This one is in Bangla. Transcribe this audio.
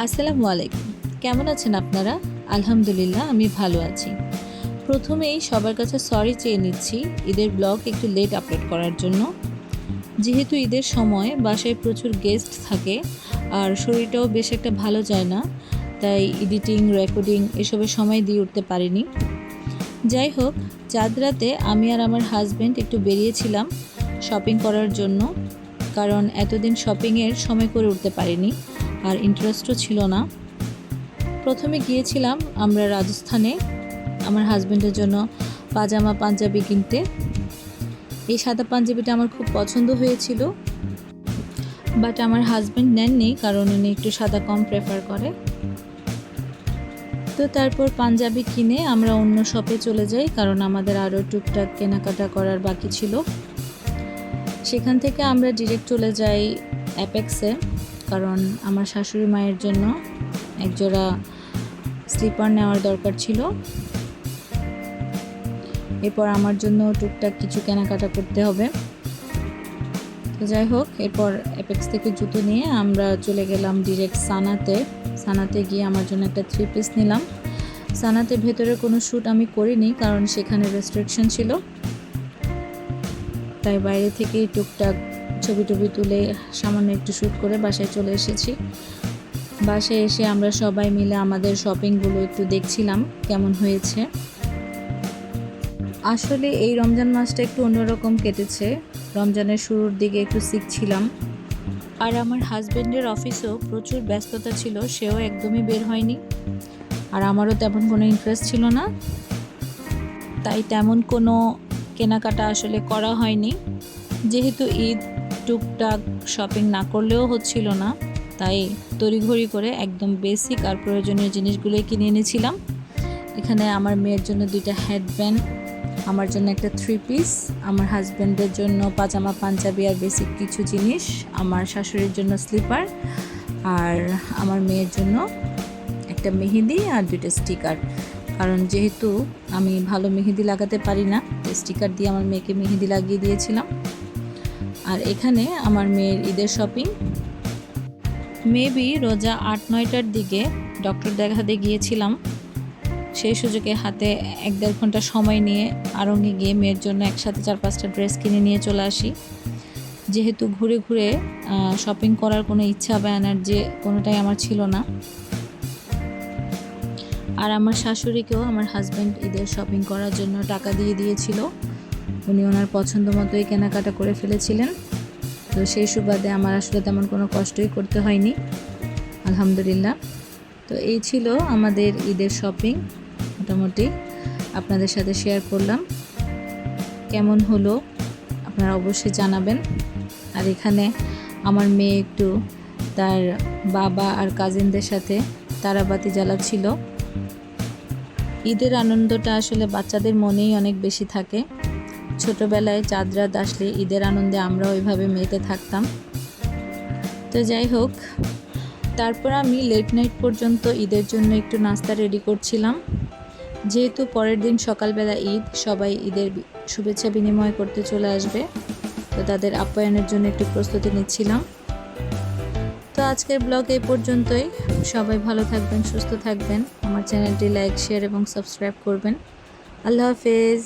আসসালামু আলাইকুম। কেমন আছেন আপনারা? আলহামদুলিল্লাহ আমি ভালো আছি। প্রথমেই সবার কাছে সরি চেয়ে নিচ্ছি ঈদের ব্লগ একটু লেট আপলোড করার জন্য। যেহেতু ঈদের সময় বাসায় প্রচুর গেস্ট থাকে আর শরীরটাও বেশ একটা ভালো যায় না, তাই এডিটিং, রেকর্ডিং এসবের সময় দিয়ে উঠতে পারিনি। যাই হোক, চাঁদ রাতে আমি আর আমার হাজব্যান্ড একটু বেরিয়েছিলাম শপিং করার জন্য, কারণ এতদিন শপিংয়ের সময় করে উঠতে পারিনি আর ইন্টারেস্টও ছিল না। প্রথমে গিয়েছিলাম আমরা রাজস্থানে আমার হাজব্যান্ডের জন্য পাজামা পাঞ্জাবি কিনতে। এই সাদা পাঞ্জাবিটা আমার খুব পছন্দ হয়েছিল, বাট আমার হাজব্যান্ড নেননি কারণ উনি একটু সাদা কম প্রেফার করে। তো তারপর পাঞ্জাবি কিনে আমরা অন্য শপে চলে যাই, কারণ আমাদের আরও টুকটাক কেনাকাটা করার বাকি ছিল। সেখান থেকে আমরা ডিরেক্ট চলে যাই অ্যাপেক্সে, কারণ আমার শাশুড়ি মায়ের জন্য একজোড়া স্লিপার নেওয়ার দরকার ছিল। এরপর আমার জন্য টুকটাক কিছু কেনাকাটা করতে হবে। তো যাই হোক, এরপর অ্যাপেক্স থেকে জুতো নিয়ে আমরা চলে গেলাম ডিরেক্ট সানাতে গিয়ে আমার জন্য একটা 3 পিস নিলাম। সানাতে ভেতরে কোনো শ্যুট আমি করিনি, কারণ সেখানে রেস্ট্রিকশন ছিল, তাই বাইরে থেকেই টুকটাক ছবি তুলে সামান্য একটু শ্যুট করে বাসায় চলে এসেছি। বাসায় এসে আমরা সবাই মিলে আমাদের শপিংগুলো একটু দেখছিলাম কেমন হয়েছে। আসলে এই রমজান মাসটা একটু অন্যরকম কেটেছে। রমজানের শুরুর দিকে একটু সিক ছিলাম, আর আমার হাজব্যান্ডের অফিসেও প্রচুর ব্যস্ততা ছিল, সেও একদমই বের হয়নি, আর আমারও তেমন কোনো ইন্টারেস্ট ছিল না, তাই তেমন কোনো কেনাকাটা আসলে করা হয়নি। যেহেতু ঈদ, টুকটাক শপিং না করলেও হচ্ছিল না, তাই তড়িঘড়ি করে একদম বেসিক আর প্রয়োজনীয় জিনিসগুলোই কিনে এনেছিলাম। এখানে আমার মেয়ের জন্য 2টা হেডব্যান্ড, আমার জন্য একটা 3 পিস, আমার হাজব্যান্ডের জন্য পাজামা পাঞ্জাবি আর বেসিক কিছু জিনিস, আমার শাশুড়ির জন্য স্লিপার, আর আমার মেয়ের জন্য একটা মেহেদি আর 2টা স্টিকার। কারণ যেহেতু আমি ভালো মেহেদি লাগাতে পারি না, তো স্টিকার দিয়ে আমার মেয়েকে মেহেদি লাগিয়ে দিয়েছিলাম। আর এখানে আমার মেয়ের ঈদের শপিং। মেবি রোজা 8-9টার দিকে ডক্টর দেখাতে গিয়েছিলাম, সেই সুযোগে হাতে 1-1.5 ঘন্টা সময় নিয়ে আড়ংয়ে গিয়ে মেয়ের জন্য একসাথে 4-5টা ড্রেস কিনে নিয়ে চলে আসি। যেহেতু ঘুরে ঘুরে শপিং করার কোনো ইচ্ছা বা এনার্জি কোনোটাই আমার ছিল না। আর আমার শাশুড়িকেও আমার হাজব্যান্ড ঈদের শপিং করার জন্য টাকা দিয়ে দিয়েছিল, উনি ওনার পছন্দ মতোই কেনাকাটা করে ফেলেছিলেন। তো সেই সুবাদে আমার আসলে তেমন কোনো কষ্টই করতে হয়নি, আলহামদুলিল্লাহ। তো এই ছিল আমাদের ঈদের শপিং, মোটামুটি আপনাদের সাথে শেয়ার করলাম। কেমন হলো আপনারা অবশ্যই জানাবেন। আর এখানে আমার মেয়ে একটু তার বাবা আর কাজিনদের সাথে তারাবাতি জ্বালাচ্ছিল। ঈদের আনন্দটা আসলে বাচ্চাদের মনেই অনেক বেশি থাকে। ছোটোবেলায় চাঁদ রাত আসলে ঈদের আনন্দে আমরা ওইভাবে মেতে থাকতাম। তো যাই হোক, তারপর আমি লেট নাইট পর্যন্ত ঈদের জন্য একটু নাস্তা রেডি করছিলাম। যেহেতু পরের দিন সকালবেলা ঈদ, সবাই ঈদের শুভেচ্ছা বিনিময় করতে চলে আসবে, তো তাদের আপ্যায়নের জন্য একটু প্রস্তুতি নিচ্ছিলাম। তো আজকের ব্লগ এই পর্যন্তই। সবাই ভালো থাকবেন, সুস্থ থাকবেন। আমার চ্যানেলটি লাইক, শেয়ার এবং সাবস্ক্রাইব করবেন। আল্লাহ হাফেজ।